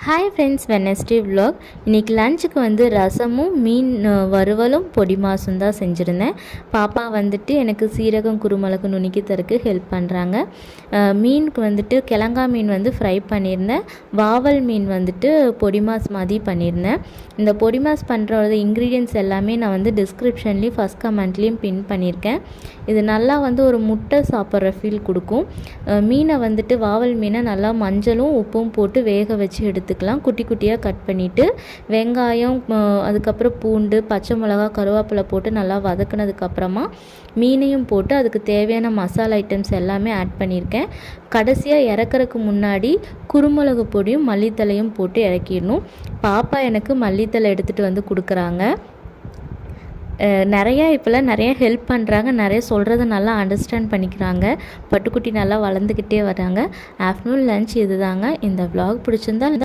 Hi friends, Wednesday vlog. இன்றைக்கி லஞ்சுக்கு வந்து ரசமும் மீன் வறுவலும் பொடி மாசும் தான் செஞ்சுருந்தேன். பாப்பா வந்துட்டு எனக்கு சீரகம் குருமிளகு நுணுக்கி தரக்கு ஹெல்ப் பண்ணுறாங்க. மீனுக்கு வந்துட்டு கிழங்கா மீன் வந்து ஃப்ரை பண்ணியிருந்தேன். வாவல் மீன் வந்துட்டு பொடி மாஸ் மாதிரி பண்ணியிருந்தேன். இந்த பொடி மாஸ் பண்ணுறத இன்க்ரீடியன்ட்ஸ் எல்லாமே நான் வந்து டிஸ்கிரிப்ஷன்லேயும் ஃபஸ்ட் கமெண்ட்லேயும் பின் பண்ணியிருக்கேன். இது நல்லா வந்து ஒரு முட்டை சாப்பிட்ற ஃபீல் கொடுக்கும். மீனை வந்துட்டு வாவல் மீனை நல்லா மஞ்சளும் உப்பும் போட்டு வேக வச்சு எடுத்துக்கலாம். குட்டி குட்டியாக கட் பண்ணிவிட்டு வெங்காயம், அதுக்கப்புறம் பூண்டு, பச்சை மிளகா, கருவேப்பிலை போட்டு நல்லா வதக்குனதுக்கப்புறமா மீனையும் போட்டு அதுக்கு தேவையான மசாலா ஐட்டம்ஸ் எல்லாமே ஆட் பண்ணியிருக்கேன். கடைசியாக இறக்குறதுக்கு முன்னாடி குருமிளகு பொடியும் மல்லித்தலையும் போட்டு இறக்கிடணும். பாப்பா எனக்கு மல்லித்தலை எடுத்துகிட்டு வந்து கொடுக்குறாங்க. இப்போல்லாம் நிறைய ஹெல்ப் பண்ணுறாங்க, நிறைய சொல்கிறத நல்லா அண்டர்ஸ்டாண்ட் பண்ணிக்கிறாங்க. பட்டுக்குட்டி நல்லா வளர்ந்துக்கிட்டே வராங்க. ஆஃப்டர்நூன் லன்ச் இது தாங்க. இந்த vlog பிடிச்சிருந்தா